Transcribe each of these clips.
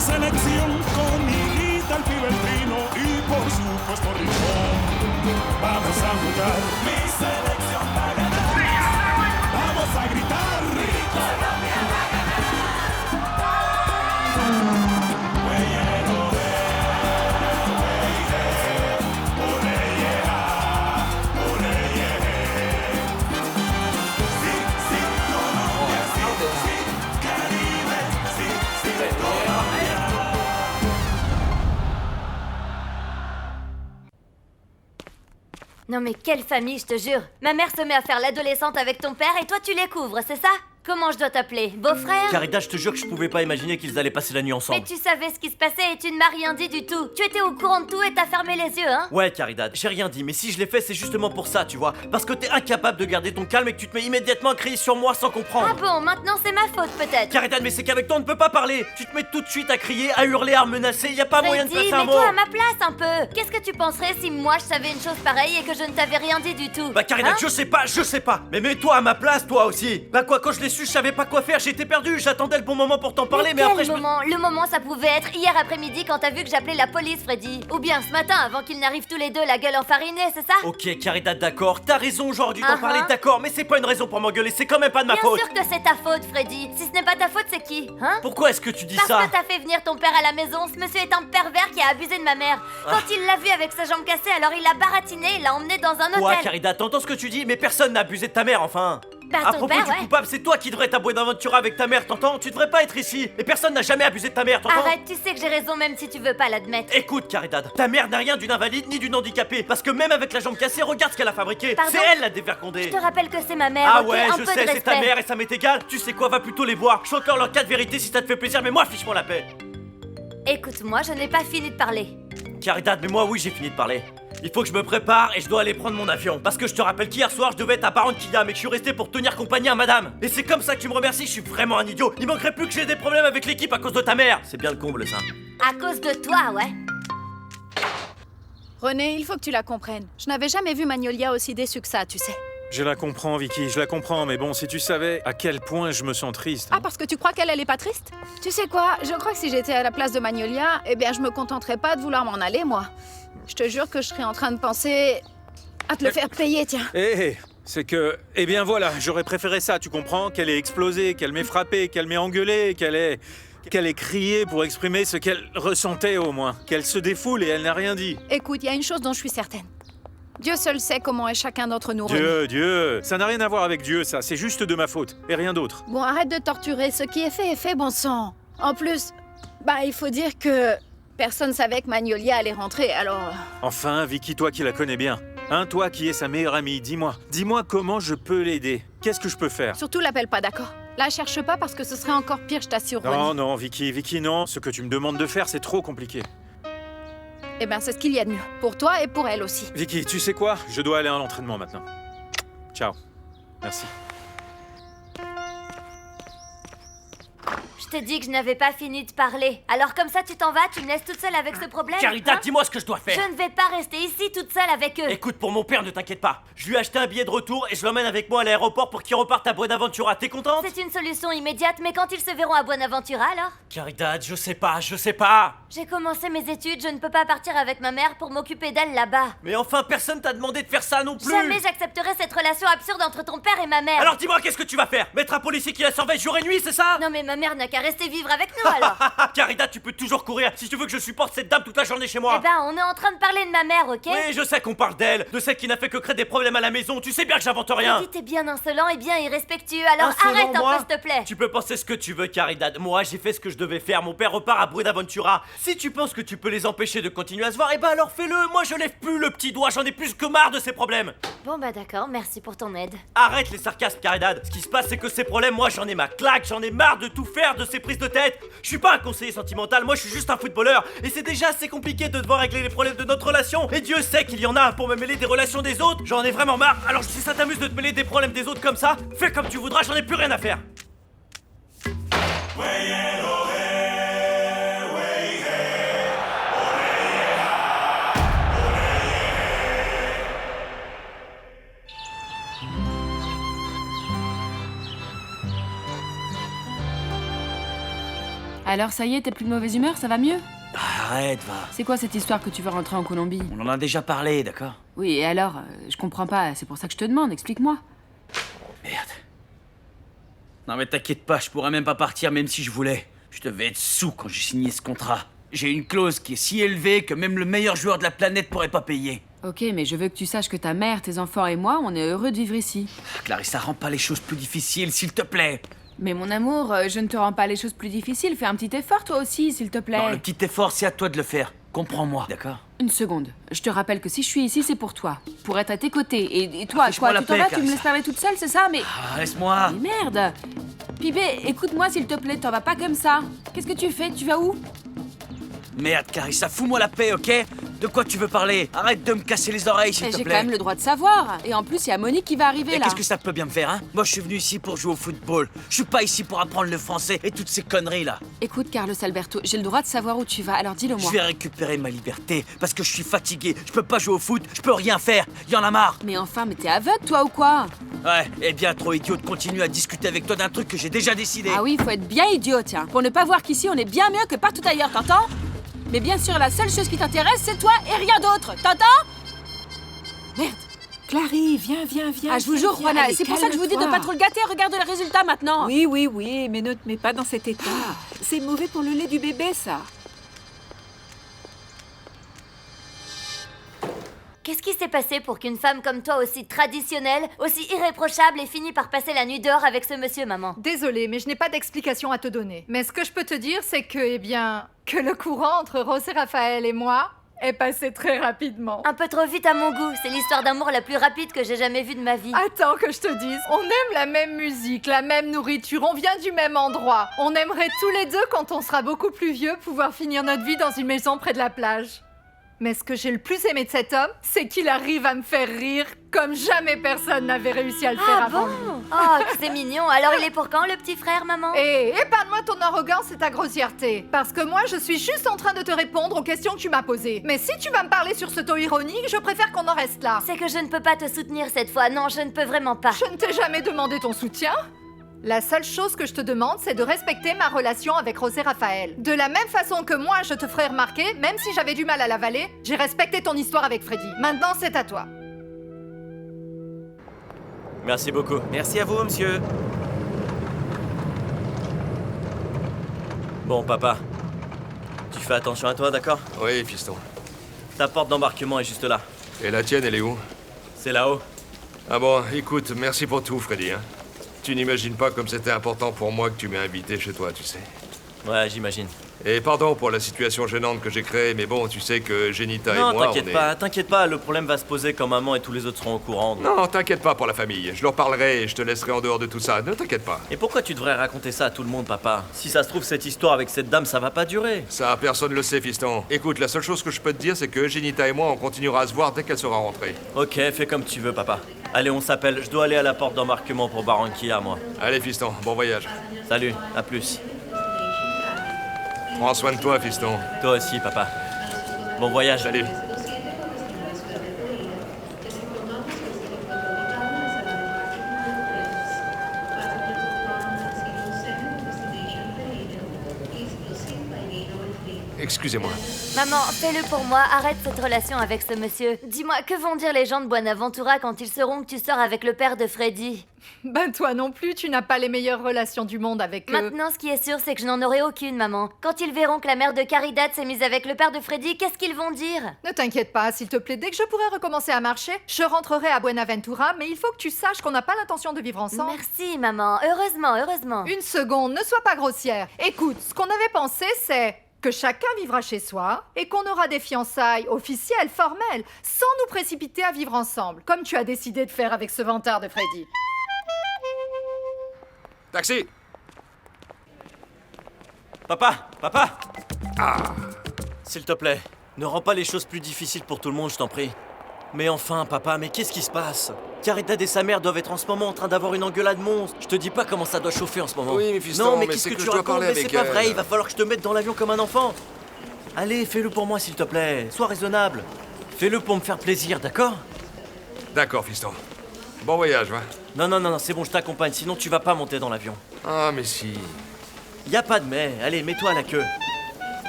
selección con Hilita, el Fibertino y por supuesto Rincón. Vamos a jugar. Mi selección va a ganar. Vamos a gritar. Mi Colombia va a ganar. Non mais quelle famille, je te jure. Ma mère se met à faire l'adolescente avec ton père et toi tu les couvres, c'est ça? Comment je dois t'appeler? Beau-frère? Caridad, je te jure que je pouvais pas imaginer qu'ils allaient passer la nuit ensemble. Mais tu savais ce qui se passait et tu ne m'as rien dit du tout. Tu étais au courant de tout et t'as fermé les yeux, hein? Ouais, Caridad, j'ai rien dit, mais si je l'ai fait, c'est justement pour ça, tu vois. Parce que t'es incapable de garder ton calme et que tu te mets immédiatement à crier sur moi sans comprendre. Ah bon, maintenant c'est ma faute peut-être. Caridad, mais c'est qu'avec toi on ne peut pas parler. Tu te mets tout de suite à crier, à hurler, à me menacer, y a pas moyen de Freddy, placer un mot. mets-toi à ma place un peu. Qu'est-ce que tu penserais si moi je savais une chose pareille et que je ne t'avais rien dit du tout? Bah Caridad, Hein? je sais pas. Mais mets-toi à ma place, toi aussi. Bah quoi, quand je l'ai su, je savais pas quoi faire, j'étais perdu. J'attendais le bon moment pour t'en parler, mais quel après moment? Le moment ça pouvait être hier après-midi quand t'as vu que j'appelais la police, Freddy. Ou bien ce matin avant qu'ils n'arrivent tous les deux la gueule enfarinée, c'est ça? Ok, Caridad, d'accord, t'as raison aujourd'hui d'en Uh-huh. parler, d'accord, mais c'est pas une raison pour m'engueuler, c'est quand même pas de ma Bien faute. sûr que c'est ta faute, Freddy. Si ce n'est pas ta faute, c'est qui? Hein? Pourquoi est-ce que tu dis Parce ça? que t'as fait venir ton père à la maison. Ce monsieur est un pervers qui a abusé de ma mère. Quand il l'a vu avec sa jambe cassée, alors il l'a baratiné et l'a emmené dans un hôtel. Quoi, Caridad, t'entends ce que tu dis? Mais personne n'a abusé de ta mère, enfin. Bah, À ton propos père, du ouais. coupable, c'est toi qui devrais être à Buenaventura avec ta mère, t'entends? Tu devrais pas être ici. Et personne n'a jamais abusé de ta mère, t'entends? Arrête, tu sais que j'ai raison même si tu veux pas l'admettre. Écoute, Caridad, ta mère n'a rien d'une invalide ni d'une handicapée. Parce que même avec la jambe cassée, regarde ce qu'elle a fabriqué. Pardon? C'est elle la dévergondée. Je te rappelle que c'est ma mère. Ah ok, ouais, un je peu sais, de c'est ta respect. mère et ça m'est égal. Tu sais quoi, va plutôt les voir. Je suis encore leur cas de vérité si ça te fait plaisir, mais moi, fiche-moi la paix. Écoute-moi, je n'ai pas fini de parler. Caridad, mais moi, oui, j'ai fini de parler. Il faut que je me prépare et je dois aller prendre mon avion. Parce que je te rappelle qu'hier soir, je devais être à Barranquilla, mais que je suis resté pour tenir compagnie à madame. Et c'est comme ça que tu me remercies, je suis vraiment un idiot. Il manquerait plus que j'ai des problèmes avec l'équipe à cause de ta mère. C'est bien le comble, ça. À cause de toi, ouais. René, il faut que tu la comprennes. Je n'avais jamais vu Magnolia aussi déçue que ça, tu sais. Je la comprends, Vicky, je la comprends, mais bon, si tu savais à quel point je me sens triste. Ah, parce que tu crois qu'elle est pas triste? Tu sais quoi? Je crois que si j'étais à la place de Magnolia, eh bien, je me contenterais pas de vouloir m'en aller, moi. Je te jure que je serais en train de penser à te le faire payer, tiens. Hé, c'est que... Eh bien voilà, j'aurais préféré ça, tu comprends? Qu'elle ait explosé, qu'elle m'ait frappé, qu'elle m'ait engueulé, qu'elle ait crié pour exprimer ce qu'elle ressentait au moins. Qu'elle se défoule et elle n'a rien dit. Écoute, il y a une chose dont je suis certaine. Dieu seul sait comment est chacun d'entre nous, René. Dieu, ça n'a rien à voir avec Dieu, ça. C'est juste de ma faute, et rien d'autre. Bon, arrête de torturer. Ce qui est fait, bon sang. En plus, il faut dire que personne savait que Magnolia allait rentrer, alors... Enfin, Vicky, toi qui la connais bien. Hein, toi qui es sa meilleure amie, dis-moi. Dis-moi comment je peux l'aider. Qu'est-ce que je peux faire? Surtout l'appelle pas, d'accord? La cherche pas parce que ce serait encore pire, je t'assure, René. Non, Vicky, non. Ce que tu me demandes de faire, c'est trop compliqué. Eh ben, c'est ce qu'il y a de mieux. Pour toi et pour elle aussi. Vicky, tu sais quoi? Je dois aller à l'entraînement maintenant. Ciao. Merci. Je t'ai dit que je n'avais pas fini de parler. Alors comme ça tu t'en vas, tu me laisses toute seule avec ce problème? Caridad, hein? dis-moi ce que je dois faire. Je ne vais pas rester ici toute seule avec eux. Écoute, pour mon père, ne t'inquiète pas. Je lui ai acheté un billet de retour et je l'emmène avec moi à l'aéroport pour qu'il reparte à Buenaventura. T'es contente? C'est une solution immédiate, mais quand ils se verront à Buenaventura alors? Caridad, je sais pas. J'ai commencé mes études, je ne peux pas partir avec ma mère pour m'occuper d'elle là-bas. Mais enfin, personne t'a demandé de faire ça non plus. Jamais j'accepterai cette relation absurde entre ton père et ma mère. Alors dis-moi, qu'est-ce que tu vas faire? Mettre un policier qui la surveille jour et nuit, c'est ça? Non mais ma mère n'a qu'à rester vivre avec nous alors. Caridad, tu peux toujours courir si tu veux que je supporte cette dame toute la journée chez moi. Eh ben, on est en train de parler de ma mère, ok? Oui, je sais qu'on parle d'elle, de celle qui n'a fait que créer des problèmes à la maison. Tu sais bien que j'invente rien. Freddy, t'es bien insolent et bien irrespectueux, alors Insolent, arrête moi un peu s'il te plaît. Tu peux penser ce que tu veux, Caridad. Moi, j'ai fait ce que je devais faire. Mon père repart à Buenaventura. Si tu penses que tu peux les empêcher de continuer à se voir, eh ben alors fais-le. Moi, je lève plus le petit doigt. J'en ai plus que marre de ces problèmes. Bon bah d'accord, merci pour ton aide. Arrête les sarcasmes, Caridad. Ce qui se passe, c'est que ces problèmes, moi, j'en ai ma claque. J'en ai marre de tout faire, de ces prises de tête. Je suis pas un conseiller sentimental. Moi, je suis juste un footballeur. Et c'est déjà assez compliqué de devoir régler les problèmes de notre relation. Et Dieu sait qu'il y en a pour me mêler des relations des autres. J'en ai vraiment marre. Alors si ça t'amuse de te mêler des problèmes des autres comme ça, fais comme tu voudras. J'en ai plus rien à faire. Alors ça y est, t'es plus de mauvaise humeur, ça va mieux? Arrête, va. C'est quoi cette histoire que tu veux rentrer en Colombie? On en a déjà parlé, d'accord? Oui, et alors? Je comprends pas, c'est pour ça que je te demande, explique-moi. Merde. Non mais t'inquiète pas, je pourrais même pas partir même si je voulais. Je devais être sous quand j'ai signé ce contrat. J'ai une clause qui est si élevée que même le meilleur joueur de la planète pourrait pas payer. Ok, mais je veux que tu saches que ta mère, tes enfants et moi, on est heureux de vivre ici. Clarissa, rends pas les choses plus difficiles, s'il te plaît. Mais mon amour, je ne te rends pas les choses plus difficiles. Fais un petit effort toi aussi, s'il te plaît. Non, le petit effort, c'est à toi de le faire. Comprends-moi, d'accord? Une seconde. Je te rappelle que si je suis ici, c'est pour toi. Pour être à tes côtés. Et toi, Affiche-moi quoi, la tu t'en paix, vas, tu me Clarissa. laisses parler toute seule, c'est ça? Mais... Ah, laisse-moi. Mais merde! Pibé, écoute-moi s'il te plaît, t'en vas pas comme ça. Qu'est-ce que tu fais? Tu vas où? Merde, Clarissa, fous-moi la paix, ok? De quoi tu veux parler? Arrête de me casser les oreilles, s'il te J'ai plaît. quand même le droit de savoir. Et en plus, il y a Monique qui va arriver Et là. qu'est-ce que ça peut bien me faire, hein? Moi, je suis venu ici pour jouer au football. Je suis pas ici pour apprendre le français et toutes ces conneries là. Écoute, Carlos Alberto, j'ai le droit de savoir où tu vas, alors dis-le moi. Je vais récupérer ma liberté parce que je suis fatigué. Je peux pas jouer au foot, je peux rien faire. Y en a marre. Mais enfin, mais t'es aveugle toi ou quoi? Ouais, et bien trop idiot de continuer à discuter avec toi d'un truc que j'ai déjà décidé. Ah oui, faut être bien idiot, tiens. Pour ne pas voir qu'ici, on est bien mieux que partout ailleurs, t'entends? Mais bien sûr, la seule chose qui t'intéresse, c'est toi et rien d'autre, t'entends? Merde. Clary, viens. Ah, je vous jure, viens, Juana, allez, c'est pour ça que je vous dis de calme-toi. pas trop le gâter. Regarde le résultat maintenant. Oui, mais ne te mets pas dans cet état. C'est mauvais pour le lait du bébé, ça. Qu'est-ce qui s'est passé pour qu'une femme comme toi, aussi traditionnelle, aussi irréprochable, ait fini par passer la nuit dehors avec ce monsieur, maman? Désolée, mais je n'ai pas d'explication à te donner. Mais ce que je peux te dire, c'est que, que le courant entre Rose et Raphaël et moi est passé très rapidement. Un peu trop vite à mon goût, c'est l'histoire d'amour la plus rapide que j'ai jamais vue de ma vie. Attends que je te dise, on aime la même musique, la même nourriture, on vient du même endroit. On aimerait tous les deux, quand on sera beaucoup plus vieux, pouvoir finir notre vie dans une maison près de la plage. Mais ce que j'ai le plus aimé de cet homme, c'est qu'il arrive à me faire rire comme jamais personne n'avait réussi à le faire Ah avant bon? lui. Oh, que c'est mignon. Alors il est pour quand, le petit frère, maman? Hé, épargne-moi ton arrogance et ta grossièreté. Parce que moi, je suis juste en train de te répondre aux questions que tu m'as posées. Mais si tu vas me parler sur ce ton ironique, je préfère qu'on en reste là. C'est que je ne peux pas te soutenir cette fois. Non, je ne peux vraiment pas. Je ne t'ai jamais demandé ton soutien. La seule chose que je te demande, c'est de respecter ma relation avec Rosé Raphaël. De la même façon que moi, je te ferai remarquer, même si j'avais du mal à l'avaler, j'ai respecté ton histoire avec Freddy. Maintenant, c'est à toi. Merci beaucoup. Merci à vous, monsieur. Bon, papa. Tu fais attention à toi, d'accord? Oui, fiston. Ta porte d'embarquement est juste là. Et la tienne, elle est où? C'est là-haut. Ah bon, écoute, merci pour tout, Freddy. Hein. Tu n'imagines pas comme c'était important pour moi que tu m'aies invité chez toi, tu sais. Ouais, j'imagine. Et pardon pour la situation gênante que j'ai créée, mais bon, tu sais que Genita Non, et moi, t'inquiète pas, le problème va se poser quand maman et tous les autres seront au courant. Non, t'inquiète pas pour la famille. Je leur parlerai et je te laisserai en dehors de tout ça. Ne t'inquiète pas. Et pourquoi tu devrais raconter ça à tout le monde, papa? Si ça se trouve, cette histoire avec cette dame, ça va pas durer. Ça, personne le sait, fiston. Écoute, la seule chose que je peux te dire, c'est que Genita et moi, on continuera à se voir dès qu'elle sera rentrée. Ok, fais comme tu veux, papa. Allez, on s'appelle. Je dois aller à la porte d'embarquement pour Barranquilla, moi. Allez, fiston, bon voyage. Salut, à plus. Prends soin de toi, fiston. Toi aussi, papa. Bon voyage. Salut. Excusez-moi. Maman, fais-le pour moi, arrête cette relation avec ce monsieur. Dis-moi, que vont dire les gens de Buenaventura quand ils sauront que tu sors avec le père de Freddy? Ben toi non plus, tu n'as pas les meilleures relations du monde avec eux. Maintenant, ce qui est sûr, c'est que je n'en aurai aucune, maman. Quand ils verront que la mère de Caridad s'est mise avec le père de Freddy, qu'est-ce qu'ils vont dire? Ne t'inquiète pas, s'il te plaît, dès que je pourrai recommencer à marcher, je rentrerai à Buenaventura, mais il faut que tu saches qu'on n'a pas l'intention de vivre ensemble. Merci, maman. Heureusement. Une seconde, ne sois pas grossière. Écoute, ce qu'on avait pensé, c'est que chacun vivra chez soi et qu'on aura des fiançailles officielles, formelles, sans nous précipiter à vivre ensemble, comme tu as décidé de faire avec ce vantard de Freddy. Taxi! Papa! S'il te plaît, ne rends pas les choses plus difficiles pour tout le monde, je t'en prie. Mais enfin, papa, mais qu'est-ce qui se passe? Caridad et sa mère doivent être en ce moment en train d'avoir une engueulade monstre. Je te dis pas comment ça doit chauffer en ce moment. Oui, mais fiston, non, mais mais qu'est-ce c'est que que tu je dois racontes? parler Mais c'est avec pas elle. vrai, il va falloir que je te mette dans l'avion comme un enfant. Allez, fais-le pour moi, s'il te plaît. Sois raisonnable. Fais-le pour me faire plaisir, d'accord? D'accord, fiston. Bon voyage, va. Non, c'est bon, je t'accompagne, sinon tu vas pas monter dans l'avion. Ah, mais si. Y a pas de mais, allez, mets-toi à la queue.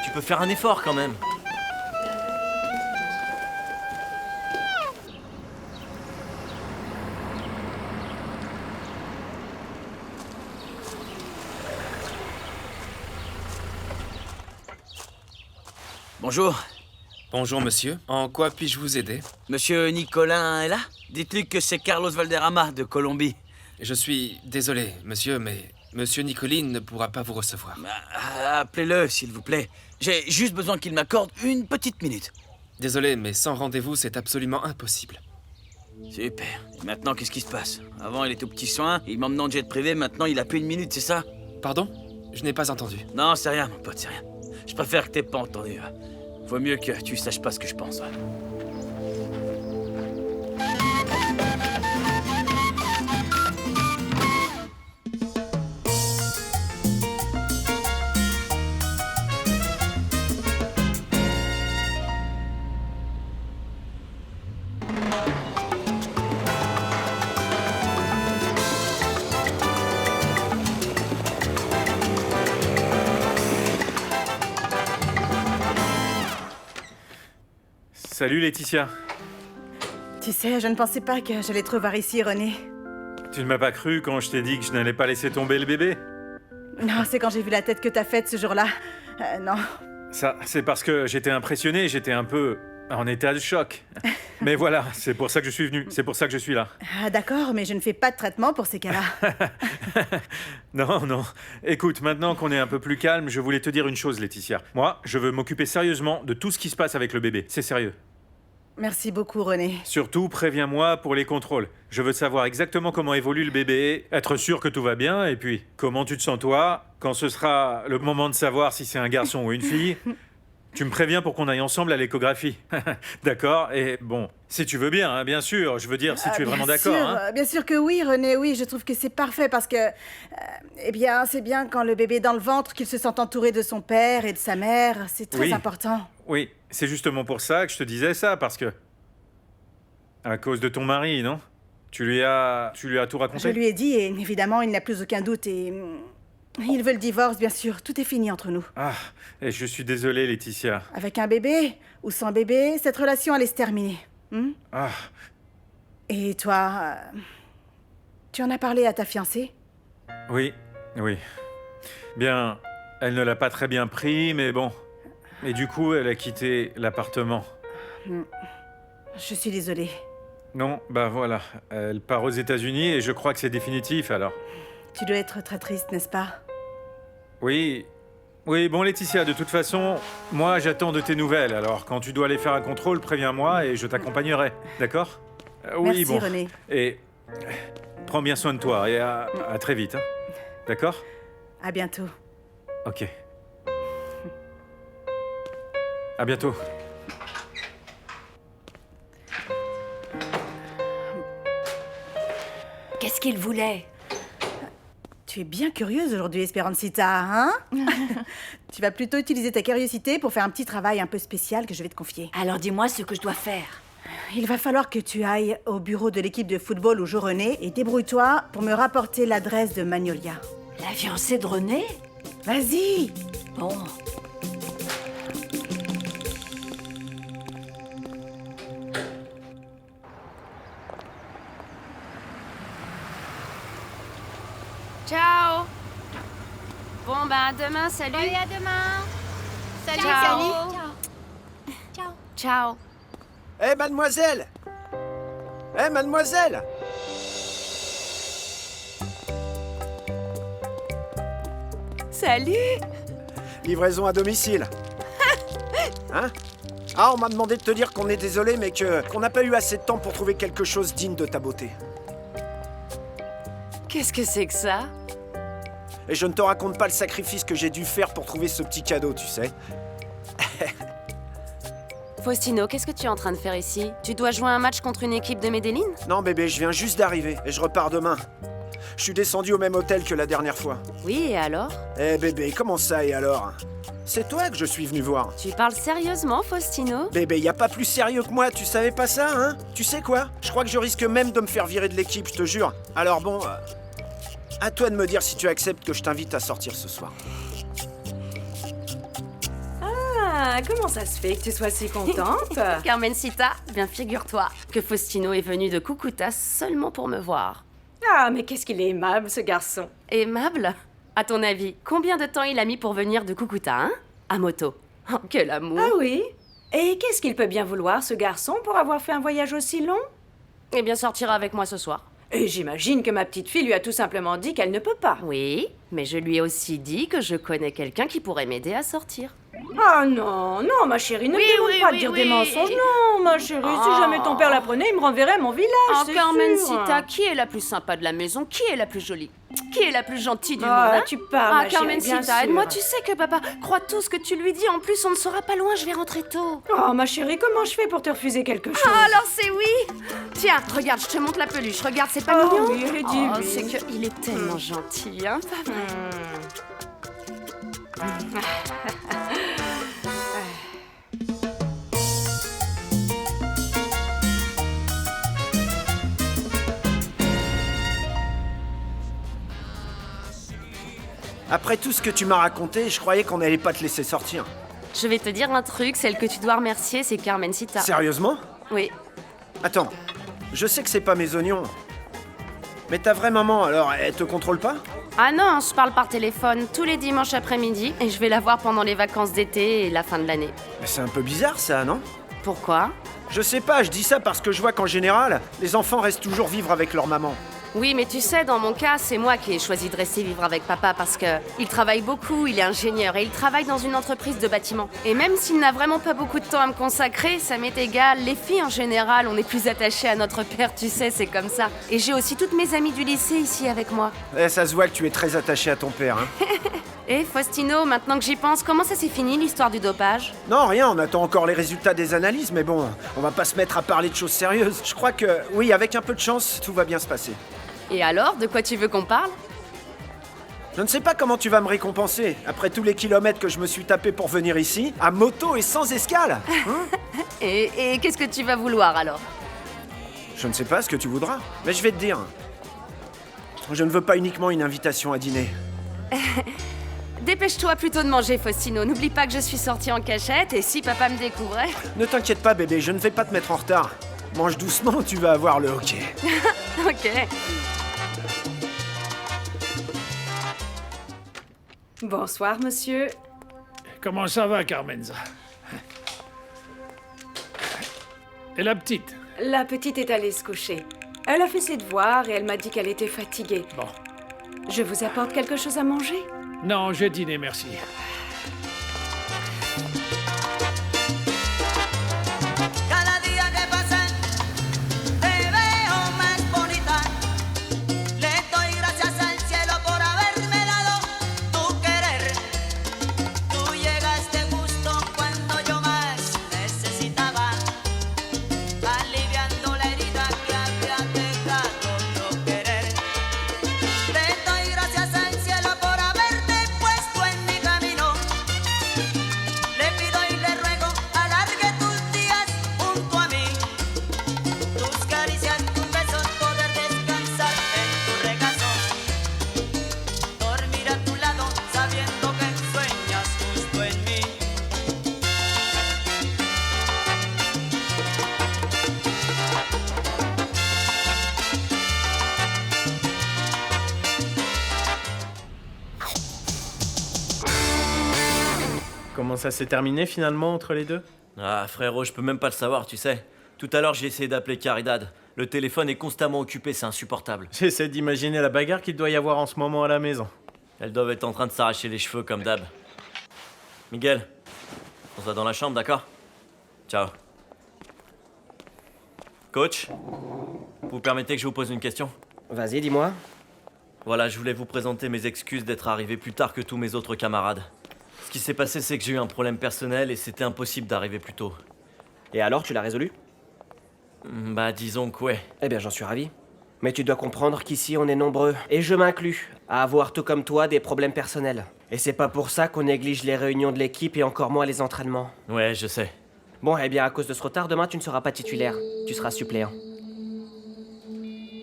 Tu peux faire un effort quand même. Bonjour. Bonjour monsieur, en quoi puis-je vous aider? Monsieur Nicolin est là? Dites-lui que c'est Carlos Valderrama de Colombie. Je suis désolé, monsieur, mais monsieur Nicolin ne pourra pas vous recevoir. Appelez-le, s'il vous plaît. J'ai juste besoin qu'il m'accorde une petite minute. Désolé, mais sans rendez-vous, c'est absolument impossible. Super. Et maintenant, qu'est-ce qui se passe? Avant, il était au petit soin, il m'emmenait en jet privé, maintenant il a plus une minute, c'est ça? Pardon? Je n'ai pas entendu. Non, c'est rien, mon pote, c'est rien. Je préfère que t'aies pas entendu. Vaut mieux que tu saches pas ce que je pense. Salut Laetitia. Tu sais, je ne pensais pas que j'allais te revoir ici, René. Tu ne m'as pas cru quand je t'ai dit que je n'allais pas laisser tomber le bébé? Non, c'est quand j'ai vu la tête que t'as faite ce jour-là. Non. Ça, c'est parce que j'étais impressionné, j'étais un peu en état de choc. Mais voilà, c'est pour ça que je suis venu, c'est pour ça que je suis là. Ah, d'accord, mais je ne fais pas de traitement pour ces cas-là. Non. Écoute, maintenant qu'on est un peu plus calme, je voulais te dire une chose, Laetitia. Moi, je veux m'occuper sérieusement de tout ce qui se passe avec le bébé. C'est sérieux. Merci beaucoup, René. Surtout, préviens-moi pour les contrôles. Je veux savoir exactement comment évolue le bébé, être sûr que tout va bien, et puis comment tu te sens toi, quand ce sera le moment de savoir si c'est un garçon ou une fille. Tu me préviens pour qu'on aille ensemble à l'échographie. D'accord? Et bon, si tu veux bien, hein, bien sûr. Je veux dire, si tu es vraiment d'accord. Hein. Bien sûr que oui, René, oui. Je trouve que c'est parfait parce que... eh bien, c'est bien quand le bébé est dans le ventre qu'il se sent entouré de son père et de sa mère. C'est très important. Oui, c'est justement pour ça que je te disais ça, parce que... À cause de ton mari, non? Tu lui as tout raconté? Je lui ai dit, et évidemment, il n'a plus aucun doute, et... il veut le divorce, bien sûr. Tout est fini entre nous. Ah, et je suis désolé, Laetitia. Avec un bébé ou sans bébé, cette relation allait se terminer. Ah. Et toi, tu en as parlé à ta fiancée? Oui. Bien, elle ne l'a pas très bien pris, mais bon. Et du coup, elle a quitté l'appartement. Je suis désolée. Non, bah voilà. Elle part aux États-Unis et je crois que c'est définitif, alors. Tu dois être très triste, n'est-ce pas? Oui, bon Laetitia, de toute façon, moi j'attends de tes nouvelles, alors quand tu dois aller faire un contrôle, préviens-moi et je t'accompagnerai, d'accord? Merci, René. Et prends bien soin de toi et à très vite, hein. D'accord? À bientôt. Ok. À bientôt. Qu'est-ce qu'il voulait? Tu es bien curieuse aujourd'hui, Esperancita, hein? Tu vas plutôt utiliser ta curiosité pour faire un petit travail un peu spécial que je vais te confier. Alors dis-moi ce que je dois faire. Il va falloir que tu ailles au bureau de l'équipe de football où joue René et débrouille-toi pour me rapporter l'adresse de Magnolia. La fiancée de René? Vas-y! Bon. Ciao. Bon, ben, à demain, salut. Oui, à demain. Salut, Ciao. salut. Ciao. Ciao. Hé, mademoiselle! Hé, mademoiselle! Salut. Livraison à domicile. Hein? Ah, on m'a demandé de te dire qu'on est désolé, mais qu'on n'a pas eu assez de temps pour trouver quelque chose digne de ta beauté. Qu'est-ce que c'est que ça? Et je ne te raconte pas le sacrifice que j'ai dû faire pour trouver ce petit cadeau, tu sais. Faustino, qu'est-ce que tu es en train de faire ici? Tu dois jouer un match contre une équipe de Medellín? Non, bébé, je viens juste d'arriver et je repars demain. Je suis descendu au même hôtel que la dernière fois. Oui, et alors? Eh bébé, comment ça et alors? C'est toi que je suis venu voir. Tu parles sérieusement, Faustino? Bébé, y a pas plus sérieux que moi, tu savais pas ça, hein? Tu sais quoi? Je crois que je risque même de me faire virer de l'équipe, je te jure. Alors bon... À toi de me dire si tu acceptes que je t'invite à sortir ce soir. Ah, comment ça se fait que tu sois si contente? Carmencita, bien figure-toi que Faustino est venu de Cucuta seulement pour me voir. Ah, mais qu'est-ce qu'il est aimable, ce garçon. Aimable? À ton avis, combien de temps il a mis pour venir de Cucuta, hein? À moto. Oh, quel amour! Ah oui? Et qu'est-ce qu'il peut bien vouloir, ce garçon, pour avoir fait un voyage aussi long? Eh bien, sortira avec moi ce soir. Et j'imagine que ma petite fille lui a tout simplement dit qu'elle ne peut pas. Oui, mais je lui ai aussi dit que je connais quelqu'un qui pourrait m'aider à sortir. Ah non, non, ma chérie, ne me demande pas de dire des mensonges. Non, ma chérie, si jamais ton père l'apprenait, il me renverrait à mon village, c'est sûr. Carmencita, qui est la plus sympa de la maison? Qui est la plus jolie? Qui est la plus gentille du monde, hein? Tu parles, ma chérie, bien sûr. Carmencita, aide-moi, tu sais que papa croit tout ce que tu lui dis. En plus, on ne sera pas loin, je vais rentrer tôt. Oh, ma chérie, comment je fais pour te refuser quelque chose? Ah, alors c'est oui. Tiens, regarde, je te montre la peluche. Regarde, c'est pas mignon? Oui, elle est divine. Oh, c'est qu'il est tellement gentil, hein, pas vrai? Après tout ce que tu m'as raconté, je croyais qu'on n'allait pas te laisser sortir. Je vais te dire un truc, celle que tu dois remercier, c'est Carmencita. Sérieusement? Oui. Attends, je sais que c'est pas mes oignons. Mais ta vraie maman, alors, elle te contrôle pas? Ah non, je parle par téléphone tous les dimanches après-midi et je vais la voir pendant les vacances d'été et la fin de l'année. Mais c'est un peu bizarre ça, non? Pourquoi? Je sais pas, je dis ça parce que je vois qu'en général, les enfants restent toujours vivre avec leur maman. Oui, mais tu sais, dans mon cas, c'est moi qui ai choisi de rester vivre avec papa parce que il travaille beaucoup, il est ingénieur et il travaille dans une entreprise de bâtiment. Et même s'il n'a vraiment pas beaucoup de temps à me consacrer, ça m'est égal. Les filles, en général, on est plus attachées à notre père, tu sais, c'est comme ça. Et j'ai aussi toutes mes amies du lycée ici avec moi. Eh, ça se voit que tu es très attaché à ton père, hein. Et Faustino, maintenant que j'y pense, comment ça s'est fini l'histoire du dopage? Non, rien, on attend encore les résultats des analyses, mais bon, on va pas se mettre à parler de choses sérieuses. Je crois que, oui, avec un peu de chance, tout va bien se passer. Et alors, de quoi tu veux qu'on parle? Je ne sais pas comment tu vas me récompenser, après tous les kilomètres que je me suis tapé pour venir ici, à moto et sans escale. Hein? Et qu'est-ce que tu vas vouloir alors? Je ne sais pas ce que tu voudras, mais je vais te dire. Je ne veux pas uniquement une invitation à dîner. Dépêche-toi plutôt de manger, Faustino. N'oublie pas que je suis sortie en cachette et si papa me découvrait... Ne t'inquiète pas, bébé, je ne vais pas te mettre en retard. Mange doucement, tu vas avoir le hockey. Ok. Bonsoir, monsieur. Comment ça va, Carmenza? Et la petite? La petite est allée se coucher. Elle a fait ses devoirs et elle m'a dit qu'elle était fatiguée. Bon. Je vous apporte quelque chose à manger? Non, j'ai dîné, merci. Comment ça s'est terminé finalement entre les deux? Ah frérot, je peux même pas le savoir, tu sais. Tout à l'heure j'ai essayé d'appeler Caridad. Le téléphone est constamment occupé, c'est insupportable. J'essaie d'imaginer la bagarre qu'il doit y avoir en ce moment à la maison. Elles doivent être en train de s'arracher les cheveux comme d'hab. Miguel, on se va dans la chambre, d'accord? Ciao. Coach, vous permettez que je vous pose une question? Vas-y, dis-moi. Voilà, je voulais vous présenter mes excuses d'être arrivé plus tard que tous mes autres camarades. Ce qui s'est passé, c'est que j'ai eu un problème personnel et c'était impossible d'arriver plus tôt. Et alors, tu l'as résolu? Bah, disons que ouais. Eh bien, j'en suis ravi. Mais tu dois comprendre qu'ici, on est nombreux, et je m'inclus, à avoir tout comme toi des problèmes personnels. Et c'est pas pour ça qu'on néglige les réunions de l'équipe et encore moins les entraînements. Ouais, je sais. Bon, eh bien, à cause de ce retard, demain, tu ne seras pas titulaire. Tu seras suppléant.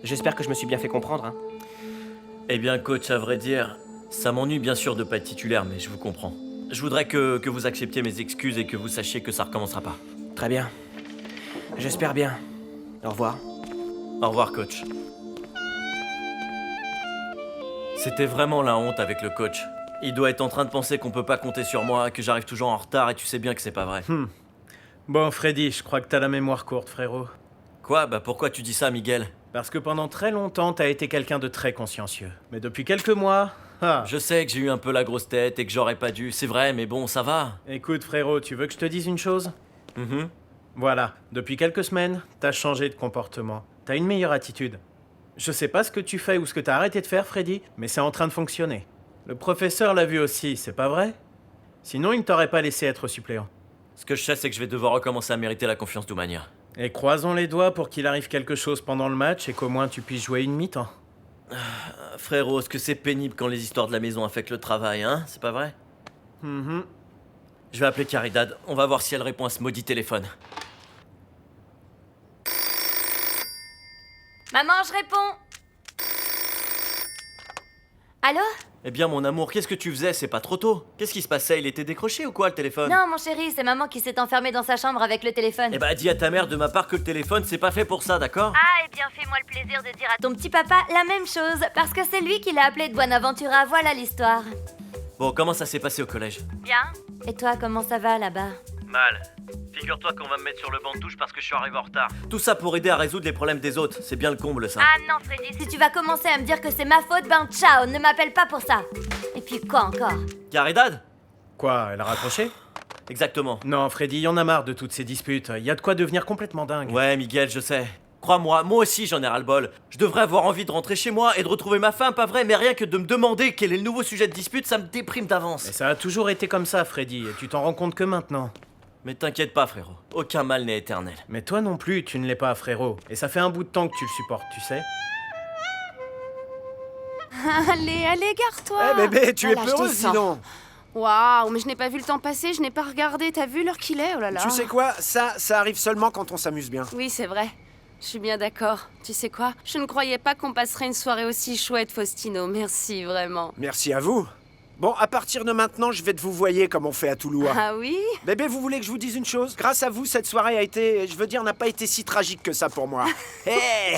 J'espère que je me suis bien fait comprendre, hein. Eh bien, coach, à vrai dire, ça m'ennuie bien sûr de pas être titulaire, mais je vous comprends. Je voudrais que vous acceptiez mes excuses et que vous sachiez que ça recommencera pas. Très bien. J'espère bien. Au revoir. Au revoir, coach. C'était vraiment la honte avec le coach. Il doit être en train de penser qu'on peut pas compter sur moi, que j'arrive toujours en retard et tu sais bien que c'est pas vrai. Bon, Freddy, je crois que t'as la mémoire courte, frérot. Quoi? Bah pourquoi tu dis ça, Miguel? Parce que pendant très longtemps, t'as été quelqu'un de très consciencieux. Mais depuis quelques mois... Je sais que j'ai eu un peu la grosse tête et que j'aurais pas dû, c'est vrai, mais bon, ça va. Écoute, frérot, tu veux que je te dise une chose? Voilà, depuis quelques semaines, t'as changé de comportement. T'as une meilleure attitude. Je sais pas ce que tu fais ou ce que t'as arrêté de faire, Freddy, mais c'est en train de fonctionner. Le professeur l'a vu aussi, c'est pas vrai? Sinon, il ne t'aurait pas laissé être suppléant. Ce que je sais, c'est que je vais devoir recommencer à mériter la confiance d'Oumania. Et croisons les doigts pour qu'il arrive quelque chose pendant le match et qu'au moins tu puisses jouer une mi-temps. Frérot, est-ce que c'est pénible quand les histoires de la maison affectent le travail, hein? C'est pas vrai? Je vais appeler Caridad, on va voir si elle répond à ce maudit téléphone. Maman, je réponds. Allô? Eh bien, mon amour, qu'est-ce que tu faisais? C'est pas trop tôt. Qu'est-ce qui se passait? Il était décroché ou quoi, le téléphone? Non, mon chéri, c'est maman qui s'est enfermée dans sa chambre avec le téléphone. Eh bah, dis à ta mère de ma part que le téléphone, c'est pas fait pour ça, d'accord? Ah, eh bien, fais-moi le plaisir de dire à ton petit papa la même chose, parce que c'est lui qui l'a appelé de Buenaventura, voilà l'histoire. Bon, comment ça s'est passé au collège? Bien. Et toi, comment ça va là-bas? Mal. Figure-toi qu'on va me mettre sur le banc de touche parce que je suis arrivé en retard. Tout ça pour aider à résoudre les problèmes des autres, c'est bien le comble ça. Ah non, Freddy, si tu vas commencer à me dire que c'est ma faute, ben ciao, ne m'appelle pas pour ça. Et puis quoi encore? Caridad? Quoi, elle a raccroché? Exactement. Non, Freddy, y en a marre de toutes ces disputes. Y a de quoi devenir complètement dingue. Ouais, Miguel, je sais. Crois-moi, moi aussi j'en ai ras-le-bol. Je devrais avoir envie de rentrer chez moi et de retrouver ma femme, pas vrai, mais rien que de me demander quel est le nouveau sujet de dispute, ça me déprime d'avance. Mais ça a toujours été comme ça, Freddy, et tu t'en rends compte que maintenant. Mais t'inquiète pas, frérot. Aucun mal n'est éternel. Mais toi non plus, tu ne l'es pas, frérot. Et ça fait un bout de temps que tu le supportes, tu sais. Allez, gare-toi. Eh bébé, tu es Voilà, je peureuse, descends. dis donc. Waouh, mais je n'ai pas vu le temps passer, je n'ai pas regardé. T'as vu l'heure qu'il est? Oh là là. Tu sais quoi, ça arrive seulement quand on s'amuse bien. Oui, c'est vrai. Je suis bien d'accord. Tu sais quoi? Je ne croyais pas qu'on passerait une soirée aussi chouette, Faustino. Merci, vraiment. Merci à vous. Bon, à partir de maintenant, je vais te vous voyer comme on fait à Toulouse. Ah oui? Bébé, vous voulez que je vous dise une chose? Grâce à vous, cette soirée a été, je veux dire, n'a pas été si tragique que ça pour moi. Hey.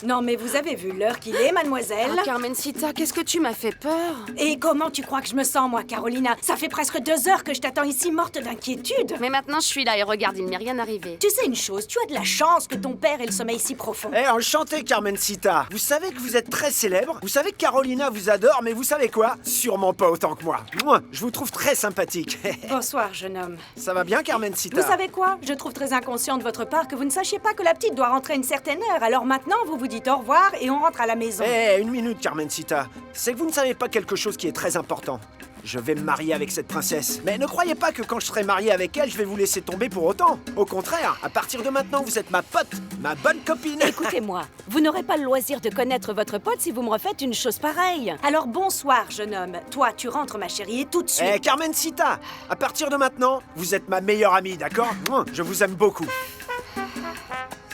Non, mais vous avez vu l'heure qu'il est, mademoiselle? Oh, Carmencita, qu'est-ce que tu m'as fait peur? Et comment tu crois que je me sens, moi, Carolina? Ça fait presque 2 heures que je t'attends ici, morte d'inquiétude. Mais maintenant, je suis là et regarde, il ne m'est rien arrivé. Tu sais une chose, tu as de la chance que ton père ait le sommeil si profond. Eh, enchanté, Carmencita. Vous savez que vous êtes très célèbre. Vous savez que Carolina vous adore, mais vous savez quoi? Sûrement pas autant que moi. Moi, je vous trouve très sympathique. Bonsoir, jeune homme. Ça va bien, Carmencita? Vous savez quoi? Je trouve très inconscient de votre part que vous ne sachiez pas que la petite doit rentrer à une certaine heure. Alors maintenant, vous vous dites au revoir et on rentre à la maison. Eh, une minute, Carmencita. C'est que vous ne savez pas quelque chose qui est très important. Je vais me marier avec cette princesse. Mais ne croyez pas que quand je serai marié avec elle, je vais vous laisser tomber pour autant. Au contraire, à partir de maintenant, vous êtes ma pote, ma bonne copine. Écoutez-moi, vous n'aurez pas le loisir de connaître votre pote si vous me refaites une chose pareille. Alors bonsoir, jeune homme. Toi, tu rentres, ma chérie, et tout de suite. Eh, Carmencita, à partir de maintenant, vous êtes ma meilleure amie, d'accord? Je vous aime beaucoup.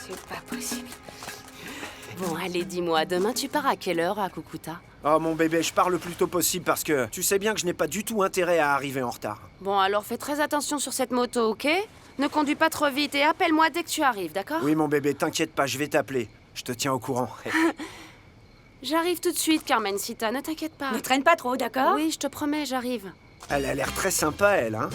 C'est pas possible. Bon, allez, dis-moi, demain tu pars à quelle heure à Cucuta? Oh mon bébé, je pars le plus tôt possible parce que tu sais bien que je n'ai pas du tout intérêt à arriver en retard. Bon, alors fais très attention sur cette moto, ok? Ne conduis pas trop vite et appelle-moi dès que tu arrives, d'accord? Oui mon bébé, t'inquiète pas, je vais t'appeler. Je te tiens au courant. J'arrive tout de suite, Carmencita, ne t'inquiète pas. Ne traîne pas trop, d'accord? Oui, je te promets, j'arrive. Elle a l'air très sympa, elle, hein?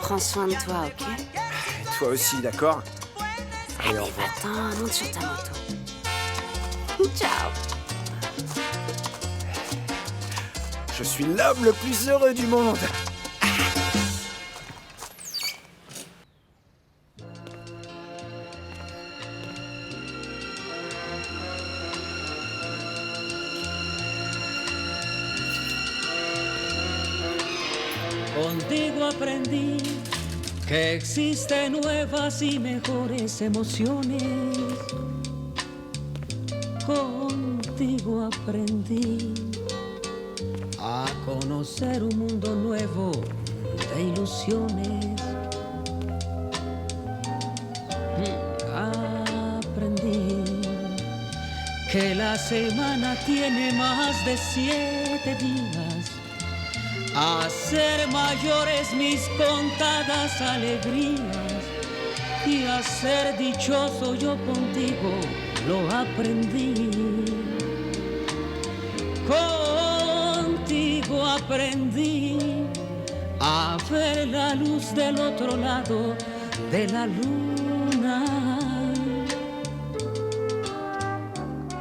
Prends soin de toi, ok? Toi aussi, d'accord? Allez, au revoir. Attends, monte sur ta moto. Ciao. Je suis l'homme le plus heureux du monde. Contigo aprendí que existen nuevas y mejores emociones. Contigo contigo aprendí a conocer un mundo nuevo de ilusiones. Aprendí que la semana tiene más de 7 días, a ser mayores mis contadas alegrías y a ser dichoso yo contigo lo aprendí. Contigo aprendí a ver la luz del otro lado de la luna.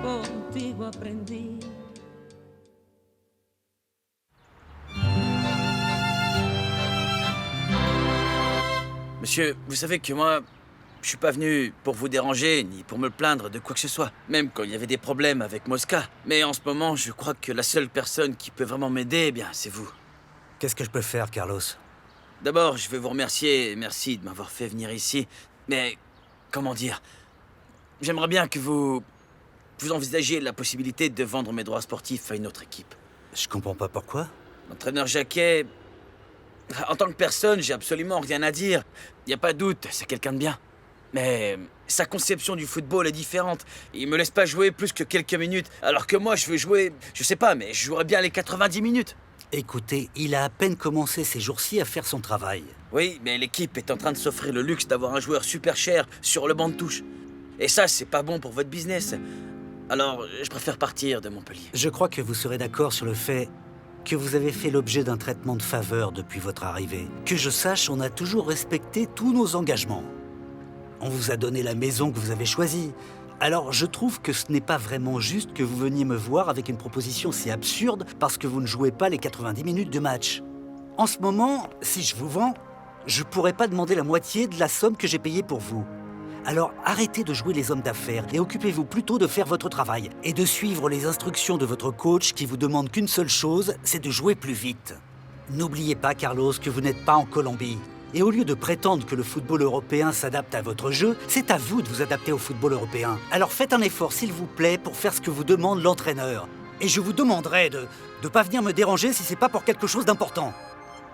Contigo aprendí. Monsieur, vous savez que moi, je suis pas venu pour vous déranger, ni pour me plaindre de quoi que ce soit. Même quand il y avait des problèmes avec Mosca. Mais en ce moment, je crois que la seule personne qui peut vraiment m'aider, eh bien, c'est vous. Qu'est-ce que je peux faire, Carlos? D'abord, je veux vous remercier. Merci de m'avoir fait venir ici. Mais, comment dire? J'aimerais bien que vous envisagiez la possibilité de vendre mes droits sportifs à une autre équipe. Je comprends pas pourquoi. L'entraîneur Jacquet... En tant que personne, j'ai absolument rien à dire. Y a pas de doute, c'est quelqu'un de bien. Mais sa conception du football est différente. Il me laisse pas jouer plus que quelques minutes, alors que moi, je veux jouer... Je sais pas, mais je jouerais bien les 90 minutes. Écoutez, il a à peine commencé ces jours-ci à faire son travail. Oui, mais l'équipe est en train de s'offrir le luxe d'avoir un joueur super cher sur le banc de touche. Et ça, c'est pas bon pour votre business. Alors, je préfère partir de Montpellier. Je crois que vous serez d'accord sur le fait que vous avez fait l'objet d'un traitement de faveur depuis votre arrivée. Que je sache, on a toujours respecté tous nos engagements. On vous a donné la maison que vous avez choisie. Alors, je trouve que ce n'est pas vraiment juste que vous veniez me voir avec une proposition si absurde parce que vous ne jouez pas les 90 minutes de match. En ce moment, si je vous vends, je pourrais pas demander la moitié de la somme que j'ai payée pour vous. Alors, arrêtez de jouer les hommes d'affaires et occupez-vous plutôt de faire votre travail et de suivre les instructions de votre coach qui vous demande qu'une seule chose, c'est de jouer plus vite. N'oubliez pas, Carlos, que vous n'êtes pas en Colombie. Et au lieu de prétendre que le football européen s'adapte à votre jeu, c'est à vous de vous adapter au football européen. Alors faites un effort, s'il vous plaît, pour faire ce que vous demande l'entraîneur. Et je vous demanderai de pas venir me déranger si c'est pas pour quelque chose d'important.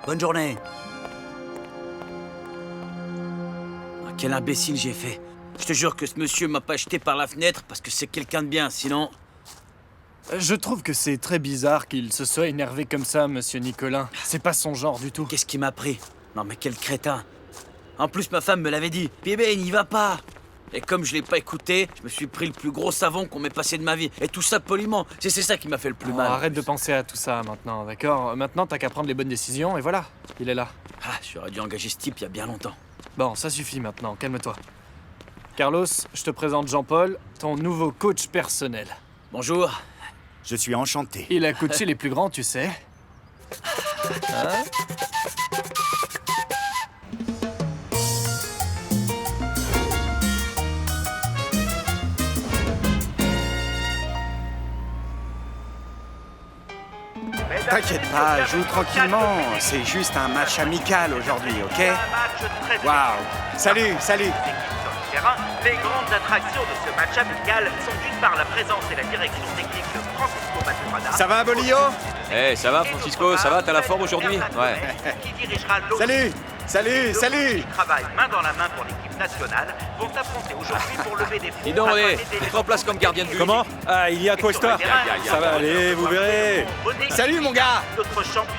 Bonne journée. Ah, quel imbécile j'ai fait. Je te jure que ce monsieur m'a pas jeté par la fenêtre parce que c'est quelqu'un de bien, sinon... Je trouve que c'est très bizarre qu'il se soit énervé comme ça, monsieur Nicolin. C'est pas son genre du tout. Qu'est-ce qui m'a pris? Non mais quel crétin. En plus, ma femme me l'avait dit. Bébé, n'y va pas. Et comme je l'ai pas écouté, je me suis pris le plus gros savon qu'on m'ait passé de ma vie. Et tout ça poliment. C'est ça qui m'a fait le plus mal. Arrête de penser à tout ça maintenant, d'accord? Maintenant, t'as qu'à prendre les bonnes décisions et voilà, il est là. Ah, j'aurais dû engager ce type il y a bien longtemps. Bon, ça suffit maintenant, calme-toi. Carlos, je te présente Jean-Paul, ton nouveau coach personnel. Bonjour. Je suis enchanté. Il a coaché les plus grands, tu sais. Hein? T'inquiète pas, joue tranquillement. C'est juste un match amical aujourd'hui, ok? Waouh. Salut. Les grandes attractions de ce match amical sont d'une part la présence et la direction technique de Francisco Maturana. Ça va, Bolillo? Eh, ça va, Francisco? Ça va? T'as la forme aujourd'hui? Ouais. Qui dirigera l'autre. Salut. Qui travaillent main dans la main pour l'équipe nationale vont s'affronter aujourd'hui pour lever des fonds. Dis donc, René, tu te remplaces comme gardien de but. Comment? Ah, il y a Costa. Ça va aller, vous verrez. Salut, mon gars.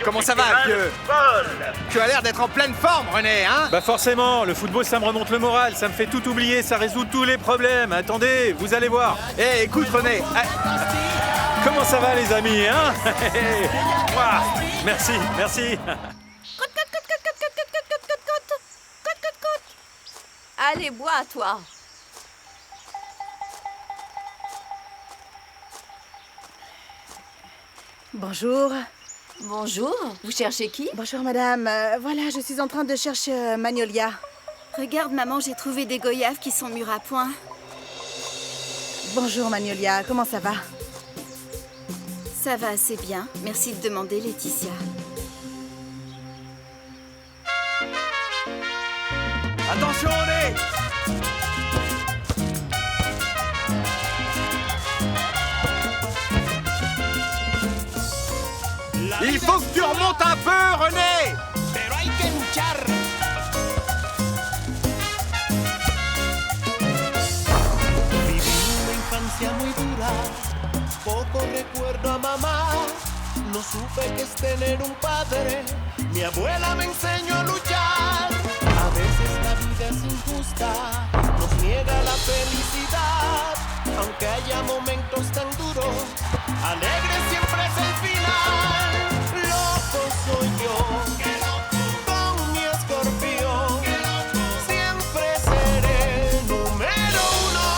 Comment ça va, vieux? Tu as l'air d'être en pleine forme, René, hein? Bah forcément, le football, ça me remonte le moral, ça me fait tout oublier, ça résout tous les problèmes. Attendez, vous allez voir. Eh, écoute, René. Comment ça va, les amis, hein? Merci. Allez, bois, toi. Bonjour. Bonjour, vous cherchez qui? Bonjour, madame. Voilà, je suis en train de chercher Magnolia. Regarde, maman, j'ai trouvé des goyaves qui sont mûres à point. Bonjour, Magnolia. Comment ça va? Ça va assez bien. Merci de demander, Laetitia. Attention, René! Il faut que tu remontes un peu, René! Pero hay que luchar. Viví una infancia muy dura, poco recuerdo a mamá. No supe que es tener un padre. Mi abuela me enseñó a luchar. A veces la vida es injusta, nos niega la felicidad. Aunque haya momentos tan duros, alegre siempre es el final. Loco soy yo, con mi escorpión. Siempre seré número uno.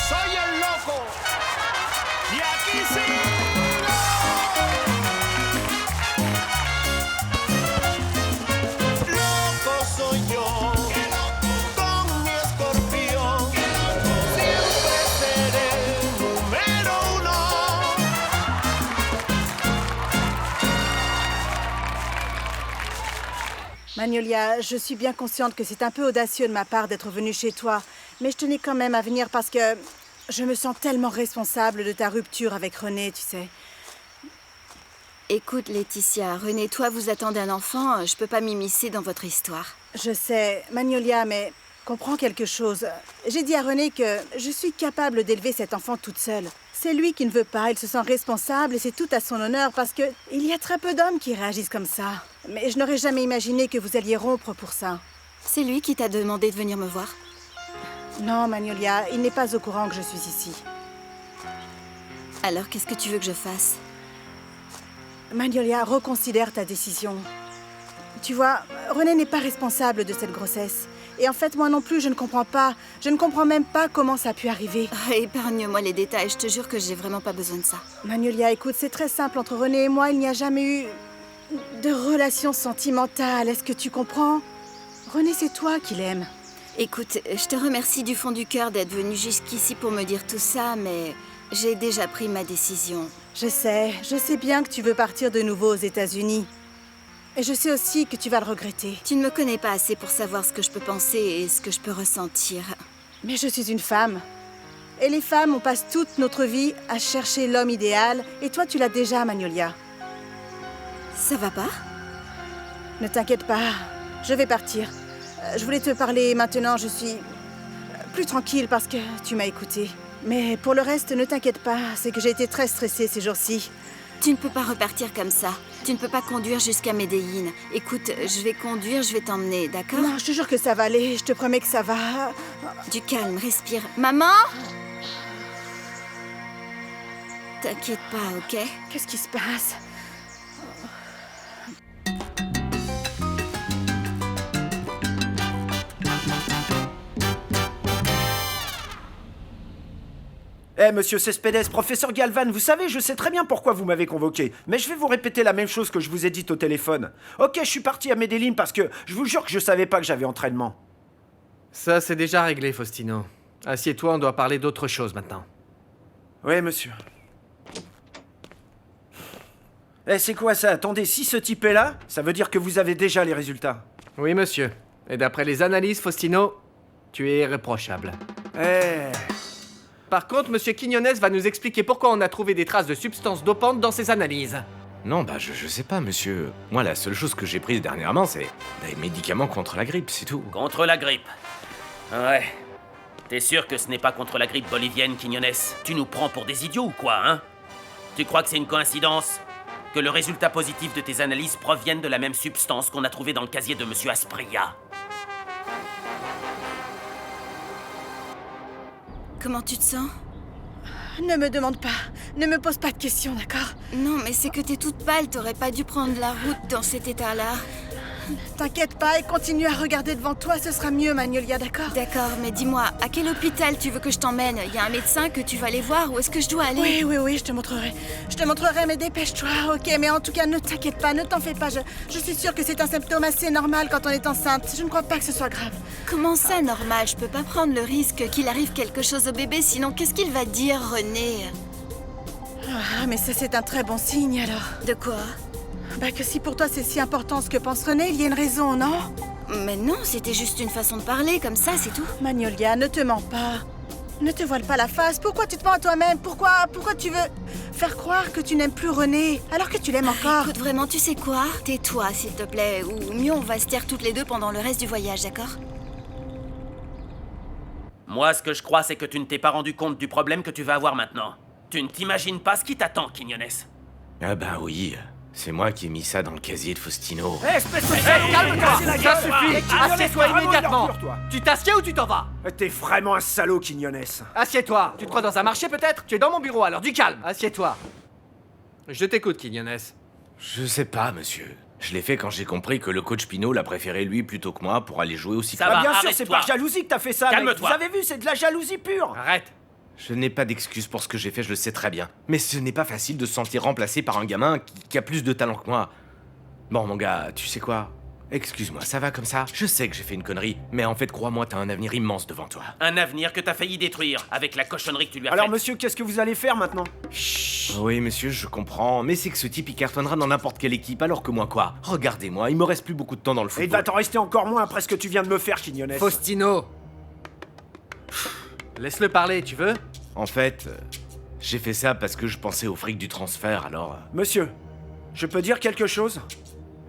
Soy el loco y aquí sigo. Loco soy yo. Magnolia, je suis bien consciente que c'est un peu audacieux de ma part d'être venue chez toi, mais je tenais quand même à venir parce que je me sens tellement responsable de ta rupture avec René, tu sais. Écoute, Laetitia, René, toi, vous attendez un enfant, je peux pas m'immiscer dans votre histoire. Je sais, Magnolia, mais comprends quelque chose. J'ai dit à René que je suis capable d'élever cet enfant toute seule. C'est lui qui ne veut pas, il se sent responsable et c'est tout à son honneur parce que il y a très peu d'hommes qui réagissent comme ça. Mais je n'aurais jamais imaginé que vous alliez rompre pour ça. C'est lui qui t'a demandé de venir me voir? Non, Magnolia, il n'est pas au courant que je suis ici. Alors, qu'est-ce que tu veux que je fasse? Magnolia, reconsidère ta décision. Tu vois, René n'est pas responsable de cette grossesse. Et en fait, moi non plus, je ne comprends pas. Je ne comprends même pas comment ça a pu arriver. Épargne-moi les détails, je te jure que j'ai vraiment pas besoin de ça. Magnolia, écoute, c'est très simple. Entre René et moi, il n'y a jamais eu de relation sentimentale. Est-ce que tu comprends? René, c'est toi qui l'aime. Écoute, je te remercie du fond du cœur d'être venu jusqu'ici pour me dire tout ça, mais j'ai déjà pris ma décision. Je sais bien que tu veux partir de nouveau aux États-Unis. Et je sais aussi que tu vas le regretter. Tu ne me connais pas assez pour savoir ce que je peux penser et ce que je peux ressentir. Mais je suis une femme. Et les femmes, on passe toute notre vie à chercher l'homme idéal. Et toi, tu l'as déjà, Magnolia. Ça va pas? Ne t'inquiète pas, je vais partir. Je voulais te parler maintenant, je suis plus tranquille parce que tu m'as écoutée. Mais pour le reste, ne t'inquiète pas, c'est que j'ai été très stressée ces jours-ci. Tu ne peux pas repartir comme ça. Tu ne peux pas conduire jusqu'à Medellín. Écoute, je vais conduire, je vais t'emmener, d'accord? Non, je te jure que ça va aller, je te promets que ça va. Du calme, respire. Maman? T'inquiète pas, ok? Qu'est-ce qui se passe? Eh, monsieur Cespedes, professeur Galvan, vous savez, je sais très bien pourquoi vous m'avez convoqué, mais je vais vous répéter la même chose que je vous ai dite au téléphone. Ok, je suis parti à Medellín parce que je vous jure que je savais pas que j'avais entraînement. Ça, c'est déjà réglé, Faustino. Assieds-toi, on doit parler d'autre chose maintenant. Oui, monsieur. Eh, c'est quoi ça? Attendez, si ce type est là, ça veut dire que vous avez déjà les résultats. Oui, monsieur. Et d'après les analyses, Faustino, tu es irréprochable. Eh... Par contre, monsieur Quiñones va nous expliquer pourquoi on a trouvé des traces de substances dopantes dans ses analyses. Non, bah je sais pas, monsieur. Moi, la seule chose que j'ai prise dernièrement, c'est des médicaments contre la grippe, c'est tout. Contre la grippe? Ouais. T'es sûr que ce n'est pas contre la grippe bolivienne, Quiñones? Tu nous prends pour des idiots ou quoi, hein? Tu crois que c'est une coïncidence? Que le résultat positif de tes analyses provienne de la même substance qu'on a trouvée dans le casier de monsieur Asprilla? Comment tu te sens? Ne me demande pas. Ne me pose pas de questions, d'accord? Non, mais c'est que t'es toute pâle. T'aurais pas dû prendre la route dans cet état-là. T'inquiète pas et continue à regarder devant toi, ce sera mieux, Magnolia, d'accord? D'accord, mais dis-moi, à quel hôpital tu veux que je t'emmène? Il y a un médecin que tu vas aller voir ou est-ce que je dois aller? Oui, je te montrerai. Je te montrerai, mais dépêche-toi, ok? Mais en tout cas, ne t'inquiète pas, ne t'en fais pas. Je suis sûre que c'est un symptôme assez normal quand on est enceinte. Je ne crois pas que ce soit grave. Comment ça, normal? Je peux pas prendre le risque qu'il arrive quelque chose au bébé, sinon qu'est-ce qu'il va dire, René? Ah, mais ça, c'est un très bon signe, alors. De quoi? Bah que si pour toi c'est si important ce que pense René, il y a une raison, non? Mais non, c'était juste une façon de parler, comme ça, c'est tout. Magnolia, ne te mens pas. Ne te voile pas la face. Pourquoi tu te mens à toi-même? Pourquoi tu veux... Faire croire que tu n'aimes plus René, alors que tu l'aimes encore. Écoute, vraiment, tu sais quoi? Tais-toi, s'il te plaît, ou mieux, on va se taire toutes les deux pendant le reste du voyage, d'accord? Moi, ce que je crois, c'est que tu ne t'es pas rendu compte du problème que tu vas avoir maintenant. Tu ne t'imagines pas ce qui t'attend, Quiñones. Ah bah oui, c'est moi qui ai mis ça dans le casier de Faustino. Espèce de calme-toi! Ça suffit! Assieds-toi immédiatement! Tu t'assieds ou tu t'en vas? T'es vraiment un salaud, Quiñones. Assieds-toi! Tu te crois dans un marché peut-être? Tu es dans mon bureau alors, du calme! Assieds-toi! Je t'écoute, Quiñones. Je sais pas, monsieur. Je l'ai fait quand j'ai compris que le coach Pinot l'a préféré lui plutôt que moi pour aller jouer au cyclone. Ça va, bien sûr, c'est par jalousie que t'as fait ça, mec. Calme-toi. Vous avez vu, c'est de la jalousie pure. Arrête! Je n'ai pas d'excuse pour ce que j'ai fait, je le sais très bien. Mais ce n'est pas facile de se sentir remplacé par un gamin qui a plus de talent que moi. Bon, mon gars, tu sais quoi? Excuse-moi, ça va comme ça? Je sais que j'ai fait une connerie, mais en fait, crois-moi, t'as un avenir immense devant toi. Un avenir que t'as failli détruire avec la cochonnerie que tu lui as faite. Alors, monsieur, qu'est-ce que vous allez faire maintenant? Oui, monsieur, je comprends, mais c'est que ce type, il cartonnera dans n'importe quelle équipe, alors que moi, quoi? Regardez-moi, il me reste plus beaucoup de temps dans le football. Et il va t'en rester encore moins après ce que tu viens de me faire, Quiñones. Faustino! Laisse-le parler, tu veux? En fait, j'ai fait ça parce que je pensais au fric du transfert, alors... Monsieur, je peux dire quelque chose?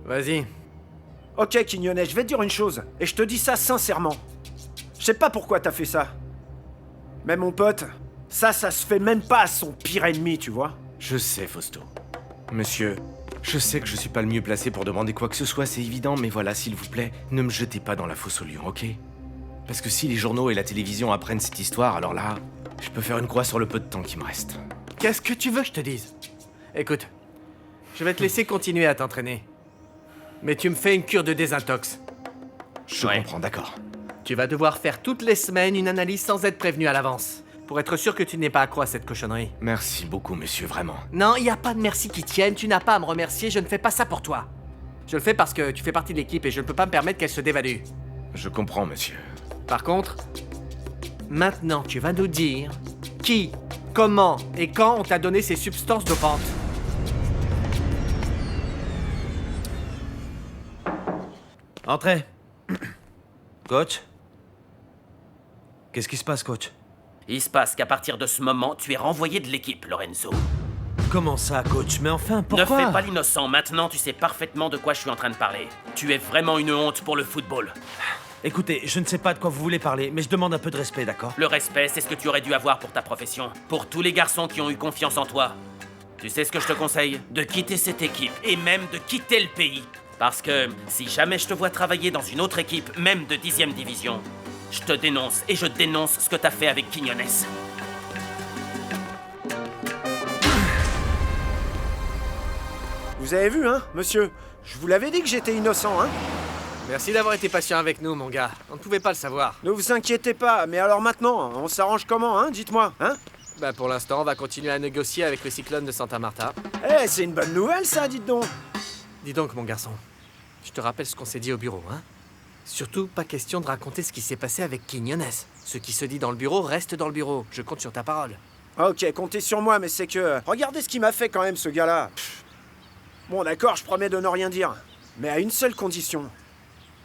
Vas-y. Ok, Quiñones, je vais te dire une chose, et je te dis ça sincèrement. Je sais pas pourquoi t'as fait ça. Mais mon pote, ça se fait même pas à son pire ennemi, tu vois. Je sais, Fausto. Monsieur, je sais que je suis pas le mieux placé pour demander quoi que ce soit, c'est évident, mais voilà, s'il vous plaît, ne me jetez pas dans la fosse aux lions, ok? Parce que si les journaux et la télévision apprennent cette histoire, alors là, je peux faire une croix sur le peu de temps qui me reste. Qu'est-ce que tu veux que je te dise? Écoute, je vais te laisser continuer à t'entraîner. Mais tu me fais une cure de désintox. Je comprends, d'accord. Tu vas devoir faire toutes les semaines une analyse sans être prévenu à l'avance. Pour être sûr que tu n'es pas accro à cette cochonnerie. Merci beaucoup, monsieur, vraiment. Non, il n'y a pas de merci qui tienne, tu n'as pas à me remercier, je ne fais pas ça pour toi. Je le fais parce que tu fais partie de l'équipe et je ne peux pas me permettre qu'elle se dévalue. Je comprends, monsieur. Par contre, maintenant tu vas nous dire qui, comment et quand on t'a donné ces substances dopantes. Entrez. Coach? Qu'est-ce qui se passe, coach? Il se passe qu'à partir de ce moment, tu es renvoyé de l'équipe, Lorenzo. Comment ça, coach? Mais enfin, pourquoi? Ne fais pas l'innocent, maintenant tu sais parfaitement de quoi je suis en train de parler. Tu es vraiment une honte pour le football. Écoutez, je ne sais pas de quoi vous voulez parler, mais je demande un peu de respect, d'accord? Le respect, c'est ce que tu aurais dû avoir pour ta profession. Pour tous les garçons qui ont eu confiance en toi. Tu sais ce que je te conseille? De quitter cette équipe, et même de quitter le pays. Parce que si jamais je te vois travailler dans une autre équipe, même de 10e division, je te dénonce et je dénonce ce que t'as fait avec Quiñones. Vous avez vu, hein, monsieur? Je vous l'avais dit que j'étais innocent, hein? Merci d'avoir été patient avec nous, mon gars. On ne pouvait pas le savoir. Ne vous inquiétez pas, mais alors maintenant, on s'arrange comment, hein? Dites-moi, hein? Bah pour l'instant, on va continuer à négocier avec le cyclone de Santa Marta. Eh, c'est une bonne nouvelle, ça, dites donc! Dis donc, mon garçon, je te rappelle ce qu'on s'est dit au bureau, hein? Surtout, pas question de raconter ce qui s'est passé avec Quiñones. Ce qui se dit dans le bureau reste dans le bureau. Je compte sur ta parole. Ok, comptez sur moi, mais c'est que... Regardez ce qu'il m'a fait quand même, ce gars-là. Bon, d'accord, je promets de ne rien dire. Mais à une seule condition.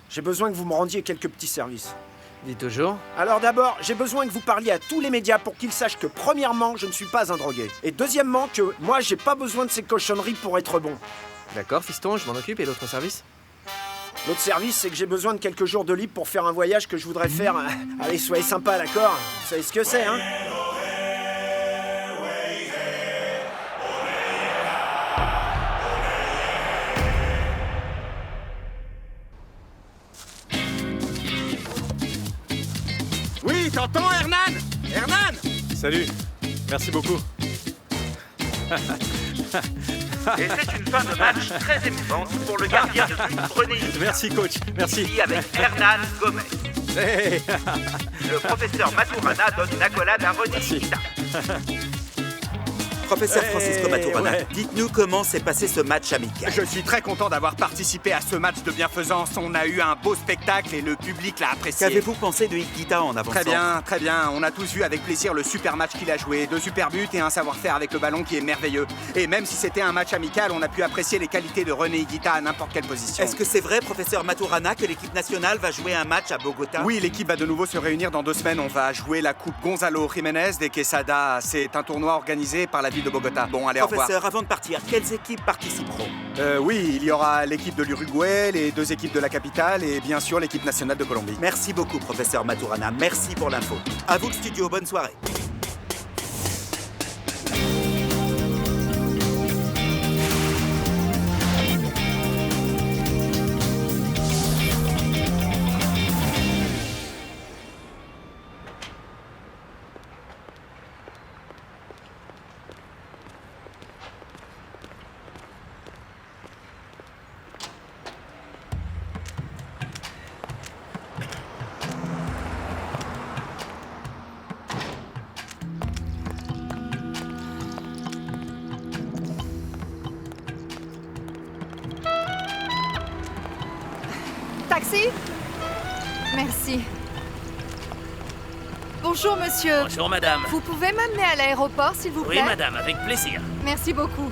J'ai besoin que vous me rendiez quelques petits services. Dis toujours. Alors d'abord, j'ai besoin que vous parliez à tous les médias pour qu'ils sachent que premièrement, je ne suis pas un drogué. Et deuxièmement, que moi, j'ai pas besoin de ces cochonneries pour être bon. D'accord, fiston, je m'en occupe. Et l'autre service? L'autre service, c'est que j'ai besoin de quelques jours de libre pour faire un voyage que je voudrais faire. Allez, soyez sympa, d'accord? Vous savez ce que c'est, hein? Oui, t'entends, Hernan? Hernan! Salut, merci beaucoup. Et c'est une fin de match très émouvante pour le gardien de but René Higuita. Merci, coach, merci. Ici avec Hernan Gomez. Hey. Le professeur Maturana donne une accolade à René Higuita. Professeur Francisco Maturana, dites-nous comment s'est passé ce match amical. Je suis très content d'avoir participé à ce match de bienfaisance. On a eu un beau spectacle et le public l'a apprécié. Qu'avez-vous pensé de Higuita en avançant? Très bien, très bien. On a tous vu avec plaisir le super match qu'il a joué. 2 super buts et un savoir-faire avec le ballon qui est merveilleux. Et même si c'était un match amical, on a pu apprécier les qualités de René Higuita à n'importe quelle position. Est-ce que c'est vrai, professeur Maturana, que l'équipe nationale va jouer un match à Bogota? Oui, l'équipe va de nouveau se réunir dans 2 semaines. On va jouer la coupe Gonzalo Jiménez de Quesada. C'est un tournoi organisé par la ville ville de Bogota. Bon, allez, au revoir. Professeur, avant de partir, quelles équipes participeront? Oui, il y aura l'équipe de l'Uruguay, les 2 équipes de la capitale et bien sûr l'équipe nationale de Colombie. Merci beaucoup, professeur Maturana. Merci pour l'info. À vous le studio, bonne soirée. Taxi? Merci. Bonjour, monsieur. Bonjour, madame. Vous pouvez m'amener à l'aéroport, s'il vous plaît? Oui, madame, avec plaisir. Merci beaucoup.